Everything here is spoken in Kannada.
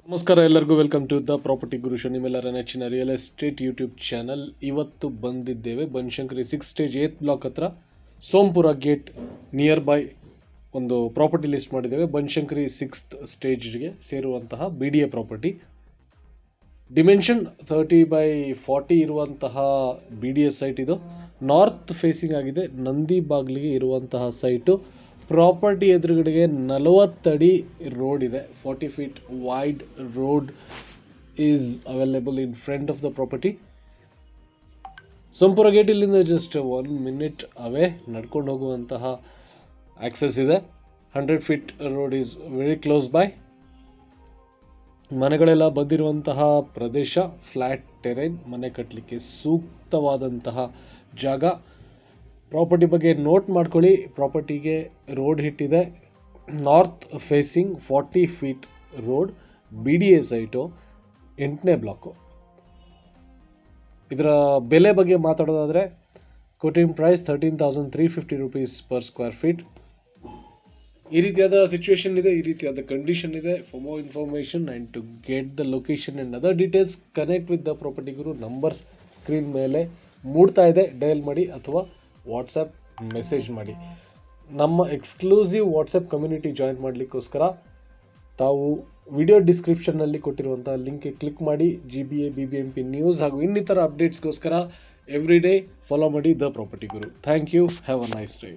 ನಮಸ್ಕಾರ ಎಲ್ಲರಿಗೂ welcome to the property Guru show, ನಿಮ್ಮೆಲ್ಲರ ನೆಚ್ಚಿನ ರಿಯಲ್ ಎಸ್ಟೇಟ್ ಯೂಟ್ಯೂಬ್ ಚಾನಲ್. ಇವತ್ತು ಬಂದಿದ್ದೇವೆ ಬನಶಂಕರಿ 6 ಸ್ಟೇಜ್ 8th ಬ್ಲಾಕ್ ಹತ್ರ ಸೋಂಪುರ ಗೇಟ್ ನಿಯರ್ ಬೈ ಒಂದು ಪ್ರಾಪರ್ಟಿ ಲಿಸ್ಟ್ ಮಾಡಿದ್ದೇವೆ. Banashankari 6th ಸ್ಟೇಜ್ಗೆ ಸೇರುವಂತಹ BDA property. Dimension 30x40 ಇರುವಂತಹ BDA ಸೈಟ್. ಇದು ನಾರ್ತ್ ಫೇಸಿಂಗ್ ಆಗಿದೆ. ನಂದಿ ಬಾಗ್ಲಿಗೆ ಇರುವಂತಹ ಸೈಟು. ಪ್ರಾಪರ್ಟಿ ಎದುರುಗಡೆಗೆ 40 ಅಡಿ ರೋಡ್ ಇದೆ. 40 feet wide road is available in front of the property. Sompura gate ಇಲ್ಲಿಂದ ಜಸ್ಟ್ 1 minute ಅವೇ ನಡ್ಕೊಂಡು ಹೋಗುವಂತಹ ಆಕ್ಸೆಸ್ ಇದೆ. 100 feet road is very close by. ಮನೆಗಳೆಲ್ಲ ಬಂದಿರುವಂತಹ ಪ್ರದೇಶ, ಫ್ಲಾಟ್ ಟೆರೈನ್, ಮನೆ ಕಟ್ಟಲಿಕ್ಕೆ ಸೂಕ್ತವಾದಂತಹ ಜಾಗ. ಪ್ರಾಪರ್ಟಿ ಬಗ್ಗೆ ನೋಟ್ ಮಾಡ್ಕೊಳ್ಳಿ. ಪ್ರಾಪರ್ಟಿಗೆ ರೋಡ್ ಹಿಟ್ಟಿದೆ. North facing 40 feet road, BDA site, 8ನೇ ಬ್ಲಾಕು. ಇದರ ಬೆಲೆ ಬಗ್ಗೆ ಮಾತಾಡೋದಾದರೆ quoting price 13,350 rupees per square feet. ಈ ರೀತಿಯಾದ ಸಿಚುವೇಶನ್ ಇದೆ, ಈ ರೀತಿಯಾದ ಕಂಡೀಷನ್ ಇದೆ. For more information and to get the location and other details, connect with the property Guru. Numbers screen ಮೇಲೆ ಮೂಡ್ತಾ ಇದೆ, ಡಯಲ್ ಮಾಡಿ ಅಥವಾ ವಾಟ್ಸಪ್ ಮೆಸೇಜ್ ಮಾಡಿ. ನಮ್ಮ ಎಕ್ಸ್ಕ್ಲೂಸಿವ್ ವಾಟ್ಸಪ್ ಕಮ್ಯುನಿಟಿ ಜಾಯಿನ್ ಮಾಡಲಿಕ್ಕೋಸ್ಕರ ತಾವು ವಿಡಿಯೋ ಡಿಸ್ಕ್ರಿಪ್ಷನ್ನಲ್ಲಿ ಕೊಟ್ಟಿರುವಂಥ ಲಿಂಕ್ಗೆ ಕ್ಲಿಕ್ ಮಾಡಿ. GBA BBMP ನ್ಯೂಸ್ ಹಾಗೂ ಇನ್ನಿತರ ಅಪ್ಡೇಟ್ಸ್ಗೋಸ್ಕರ ಎವ್ರಿ ಡೇ ಫಾಲೋ ಮಾಡಿ the property Guru. Thank you. Have a nice day.